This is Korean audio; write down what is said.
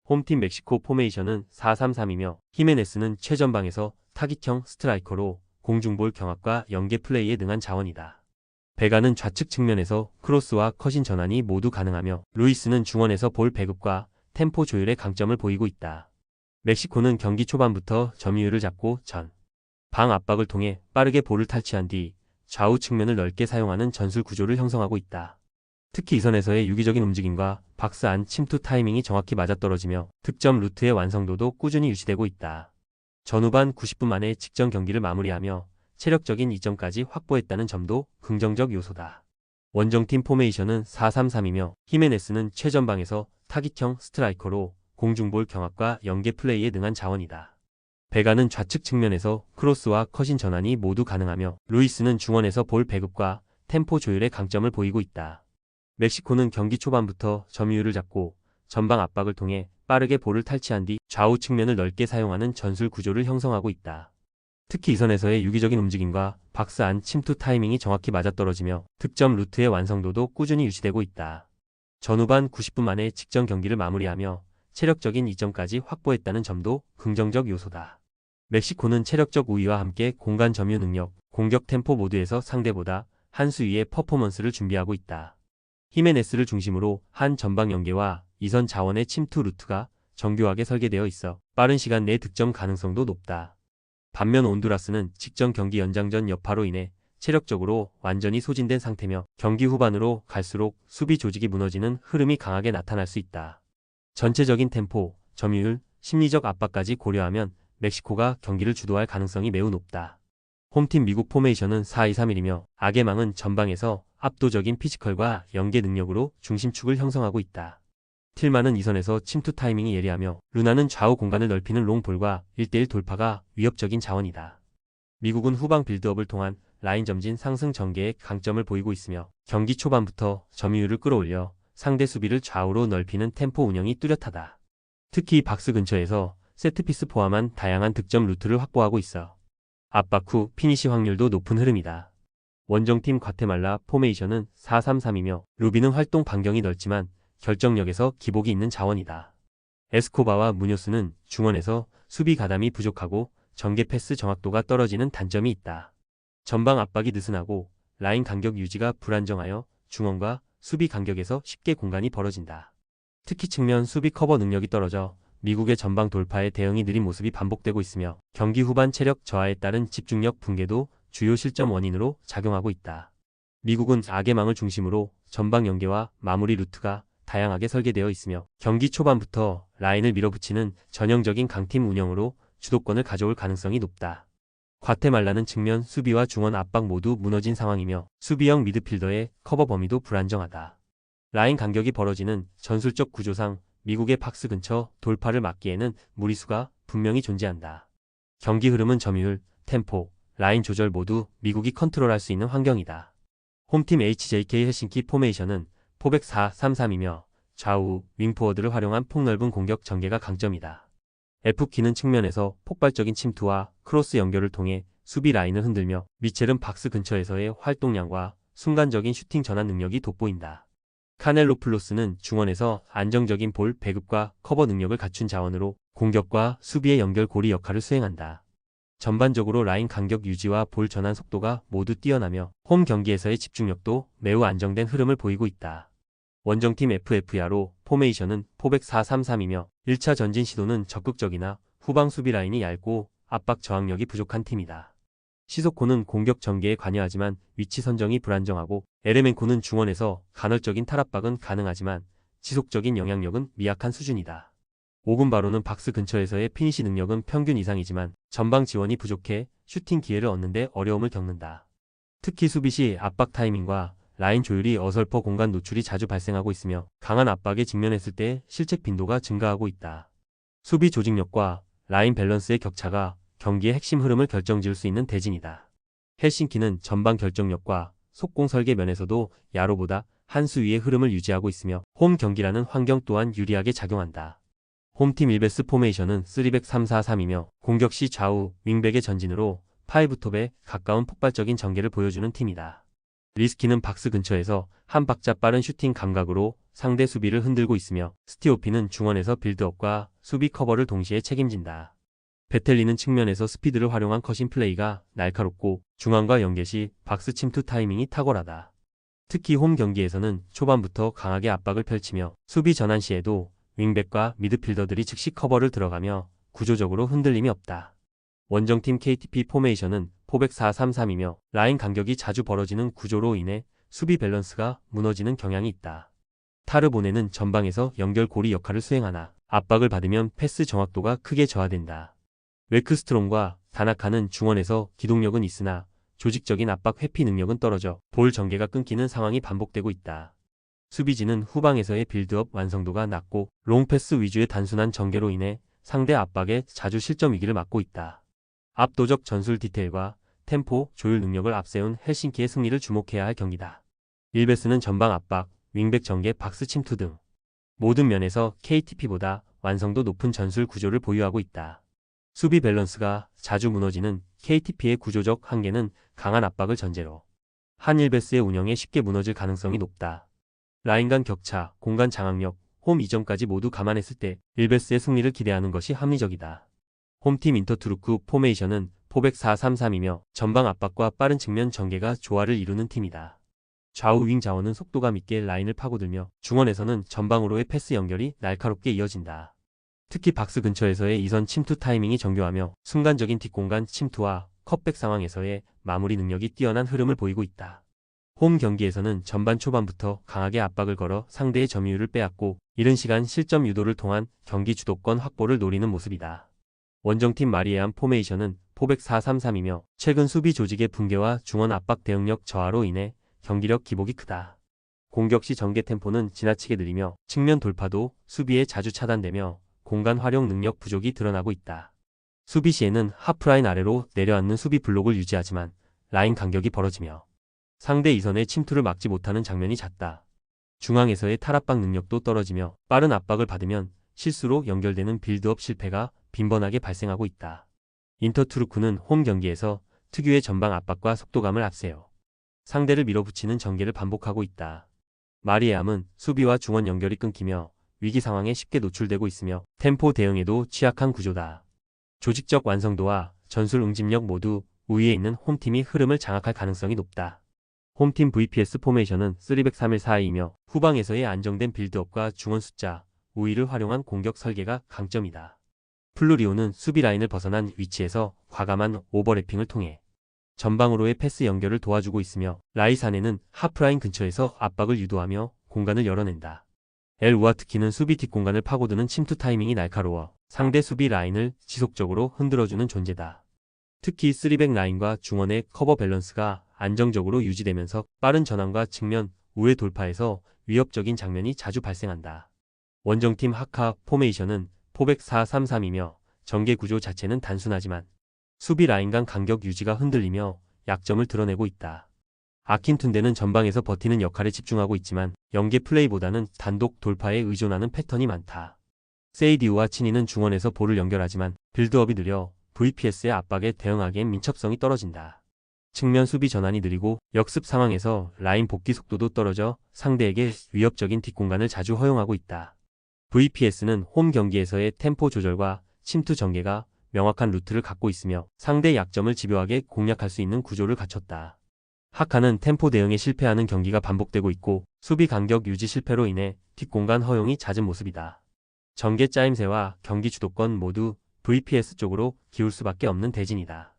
홈팀 멕시코 포메이션은 4-3-3이며 히메네스는 최전방에서 타깃형 스트라이커로 공중볼 경합과 연계 플레이에 능한 자원이다. 베가는 좌측 측면에서 크로스와 컷인 전환이 모두 가능하며 루이스는 중원에서 볼 배급과 템포 조율의 강점을 보이고 있다. 멕시코는 경기 초반부터 점유율을 잡고 방 압박을 통해 빠르게 볼을 탈취한 뒤 좌우 측면을 넓게 사용하는 전술 구조를 형성하고 있다. 특히 이선에서의 유기적인 움직임과 박스 안 침투 타이밍이 정확히 맞아떨어지며 득점 루트의 완성도도 꾸준히 유지되고 있다. 전후반 90분 만에 직전 경기를 마무리하며 체력적인 이점까지 확보했다는 점도 긍정적 요소다. 원정팀 포메이션은 4-3-3이며 히메네스는 최전방에서 타깃형 스트라이커로 공중볼 경합과 연계 플레이에 능한 자원이다. 베가는 좌측 측면에서 크로스와 컷인 전환이 모두 가능하며 루이스는 중원에서 볼 배급과 템포 조율의 강점을 보이고 있다. 멕시코는 경기 초반부터 점유율을 잡고 전방 압박을 통해 빠르게 볼을 탈취한 뒤 좌우 측면을 넓게 사용하는 전술 구조를 형성하고 있다. 특히 이선에서의 유기적인 움직임과 박스 안 침투 타이밍이 정확히 맞아떨어지며 득점 루트의 완성도도 꾸준히 유지되고 있다. 전후반 90분 만에 직전 경기를 마무리하며 체력적인 이점까지 확보했다는 점도 긍정적 요소다. 멕시코는 체력적 우위와 함께 공간 점유 능력, 공격 템포 모두에서 상대보다 한 수 위의 퍼포먼스를 준비하고 있다. 히메네스를 중심으로 한 전방 연계와 이선 자원의 침투 루트가 정교하게 설계되어 있어 빠른 시간 내 득점 가능성도 높다. 반면 온두라스는 직전 경기 연장전 여파로 인해 체력적으로 완전히 소진된 상태며 경기 후반으로 갈수록 수비 조직이 무너지는 흐름이 강하게 나타날 수 있다. 전체적인 템포, 점유율, 심리적 압박까지 고려하면 멕시코가 경기를 주도할 가능성이 매우 높다. 홈팀 미국 포메이션은 4-2-3-1이며 아게망은 전방에서 압도적인 피지컬과 연계 능력으로 중심축을 형성하고 있다. 틸만은 이선에서 침투 타이밍이 예리하며 루나는 좌우 공간을 넓히는 롱볼과 1대1 돌파가 위협적인 자원이다. 미국은 후방 빌드업을 통한 라인 점진 상승 전개에 강점을 보이고 있으며 경기 초반부터 점유율을 끌어올려 상대 수비를 좌우로 넓히는 템포 운영이 뚜렷하다. 특히 박스 근처에서 세트피스 포함한 다양한 득점 루트를 확보하고 있어 압박 후 피니시 확률도 높은 흐름이다. 원정팀 과테말라 포메이션은 4-3-3이며 루비는 활동 반경이 넓지만 결정력에서 기복이 있는 자원이다. 에스코바와 무뇨스는 중원에서 수비 가담이 부족하고 전개 패스 정확도가 떨어지는 단점이 있다. 전방 압박이 느슨하고 라인 간격 유지가 불안정하여 중원과 수비 간격에서 쉽게 공간이 벌어진다. 특히 측면 수비 커버 능력이 떨어져 미국의 전방 돌파에 대응이 느린 모습이 반복되고 있으며 경기 후반 체력 저하에 따른 집중력 붕괴도 주요 실점 원인으로 작용하고 있다. 미국은 아게망을 중심으로 전방 연계와 마무리 루트가 다양하게 설계되어 있으며 경기 초반부터 라인을 밀어붙이는 전형적인 강팀 운영으로 주도권을 가져올 가능성이 높다. 과테말라는 측면 수비와 중원 압박 모두 무너진 상황이며 수비형 미드필더의 커버 범위도 불안정하다. 라인 간격이 벌어지는 전술적 구조상 미국의 박스 근처 돌파를 막기에는 무리수가 분명히 존재한다. 경기 흐름은 점유율, 템포, 라인 조절 모두 미국이 컨트롤할 수 있는 환경이다. 홈팀 HJK 헬싱키 포메이션은 포백 4-3-3이며 좌우 윙포워드를 활용한 폭넓은 공격 전개가 강점이다. F키는 측면에서 폭발적인 침투와 크로스 연결을 통해 수비 라인을 흔들며 미첼은 박스 근처에서의 활동량과 순간적인 슈팅 전환 능력이 돋보인다. 카넬로 플로스는 중원에서 안정적인 볼 배급과 커버 능력을 갖춘 자원으로 공격과 수비의 연결 고리 역할을 수행한다. 전반적으로 라인 간격 유지와 볼 전환 속도가 모두 뛰어나며 홈 경기에서의 집중력도 매우 안정된 흐름을 보이고 있다. 원정팀 FF야로 포메이션은 포백 4-3-3이며 1차 전진 시도는 적극적이나 후방 수비 라인이 얇고 압박 저항력이 부족한 팀이다. 시소코는 공격 전개에 관여하지만 위치 선정이 불안정하고 에레멘코는 중원에서 간헐적인 탈압박은 가능하지만 지속적인 영향력은 미약한 수준이다. 오군바로는 박스 근처에서의 피니시 능력은 평균 이상이지만 전방 지원이 부족해 슈팅 기회를 얻는 데 어려움을 겪는다. 특히 수비 시 압박 타이밍과 라인 조율이 어설퍼 공간 노출이 자주 발생하고 있으며 강한 압박에 직면했을 때 실책 빈도가 증가하고 있다. 수비 조직력과 라인 밸런스의 격차가 경기의 핵심 흐름을 결정지을 수 있는 대진이다. 헬싱키는 전방 결정력과 속공 설계 면에서도 야로보다 한 수 위의 흐름을 유지하고 있으며 홈 경기라는 환경 또한 유리하게 작용한다. 홈팀 일베스 포메이션은 3-3-4-3이며 공격 시 좌우 윙백의 전진으로 파이브톱에 가까운 폭발적인 전개를 보여주는 팀이다. 리스키는 박스 근처에서 한 박자 빠른 슈팅 감각으로 상대 수비를 흔들고 있으며 스티오피는 중원에서 빌드업과 수비 커버를 동시에 책임진다. 베텔리는 측면에서 스피드를 활용한 컷인 플레이가 날카롭고 중앙과 연계 시 박스 침투 타이밍이 탁월하다. 특히 홈 경기에서는 초반부터 강하게 압박을 펼치며 수비 전환 시에도 윙백과 미드필더들이 즉시 커버를 들어가며 구조적으로 흔들림이 없다. 원정팀 KTP 포메이션은 포백 4-3-3이며 라인 간격이 자주 벌어지는 구조로 인해 수비 밸런스가 무너지는 경향이 있다. 타르보네는 전방에서 연결고리 역할을 수행하나 압박을 받으면 패스 정확도가 크게 저하된다. 웨크스트롬과 다나카는 중원에서 기동력은 있으나 조직적인 압박 회피 능력은 떨어져 볼 전개가 끊기는 상황이 반복되고 있다. 수비진은 후방에서의 빌드업 완성도가 낮고 롱패스 위주의 단순한 전개로 인해 상대 압박에 자주 실점 위기를 맞고 있다. 압도적 전술 디테일과 템포 조율 능력을 앞세운 헬싱키의 승리를 주목해야 할 경기다. 일베스는 전방 압박, 윙백 전개, 박스 침투 등 모든 면에서 KTP보다 완성도 높은 전술 구조를 보유하고 있다. 수비 밸런스가 자주 무너지는 KTP의 구조적 한계는 강한 압박을 전제로 한 일베스의 운영에 쉽게 무너질 가능성이 높다. 라인 간 격차, 공간 장악력, 홈 이점까지 모두 감안했을 때 일베스의 승리를 기대하는 것이 합리적이다. 홈팀 인터투르크 포메이션은 포백 4-3-3이며 전방 압박과 빠른 측면 전개가 조화를 이루는 팀이다. 좌우 윙 자원은 속도감 있게 라인을 파고들며 중원에서는 전방으로의 패스 연결이 날카롭게 이어진다. 특히 박스 근처에서의 이선 침투 타이밍이 정교하며 순간적인 뒷공간 침투와 컷백 상황에서의 마무리 능력이 뛰어난 흐름을 보이고 있다. 홈 경기에서는 전반 초반부터 강하게 압박을 걸어 상대의 점유율을 빼앗고 이른 시간 실점 유도를 통한 경기 주도권 확보를 노리는 모습이다. 원정팀 마리에암 포메이션은 포백 4-3-3이며 최근 수비 조직의 붕괴와 중원 압박 대응력 저하로 인해 경기력 기복이 크다. 공격 시 전개 템포는 지나치게 느리며 측면 돌파도 수비에 자주 차단되며 공간 활용 능력 부족이 드러나고 있다. 수비 시에는 하프라인 아래로 내려앉는 수비 블록을 유지하지만 라인 간격이 벌어지며 상대 이선의 침투를 막지 못하는 장면이 잦다. 중앙에서의 탈압박 능력도 떨어지며 빠른 압박을 받으면 실수로 연결되는 빌드업 실패가 빈번하게 발생하고 있다. 인터투르크는 홈 경기에서 특유의 전방 압박과 속도감을 앞세워 상대를 밀어붙이는 전개를 반복하고 있다. 마리에암은 수비와 중원 연결이 끊기며 위기 상황에 쉽게 노출되고 있으며 템포 대응에도 취약한 구조다. 조직적 완성도와 전술 응집력 모두 우위에 있는 홈팀이 흐름을 장악할 가능성이 높다. 홈팀 VPS 포메이션은 3-3-1-4-2이며 후방에서의 안정된 빌드업과 중원 숫자, 우위를 활용한 공격 설계가 강점이다. 플루리오는 수비 라인을 벗어난 위치에서 과감한 오버래핑을 통해 전방으로의 패스 연결을 도와주고 있으며 라이사네는 하프라인 근처에서 압박을 유도하며 공간을 열어낸다. 엘 우아트키는 수비 뒷공간을 파고드는 침투 타이밍이 날카로워 상대 수비 라인을 지속적으로 흔들어주는 존재다. 특히 3백 라인과 중원의 커버 밸런스가 안정적으로 유지되면서 빠른 전환과 측면 우회 돌파에서 위협적인 장면이 자주 발생한다. 원정팀 하카 포메이션은 포백 4-3-3이며 전개 구조 자체는 단순하지만 수비 라인 간 간격 유지가 흔들리며 약점을 드러내고 있다. 아킨툰데는 전방에서 버티는 역할에 집중하고 있지만 연계 플레이보다는 단독 돌파에 의존하는 패턴이 많다. 세이디우와 치니는 중원에서 볼을 연결하지만 빌드업이 느려 VPS의 압박에 대응하기엔 민첩성이 떨어진다. 측면 수비 전환이 느리고 역습 상황에서 라인 복귀 속도도 떨어져 상대에게 위협적인 뒷공간을 자주 허용하고 있다. VPS는 홈 경기에서의 템포 조절과 침투 전개가 명확한 루트를 갖고 있으며 상대 약점을 집요하게 공략할 수 있는 구조를 갖췄다. 하카는 템포 대응에 실패하는 경기가 반복되고 있고 수비 간격 유지 실패로 인해 뒷공간 허용이 잦은 모습이다. 전개 짜임새와 경기 주도권 모두 VPS 쪽으로 기울 수밖에 없는 대진이다.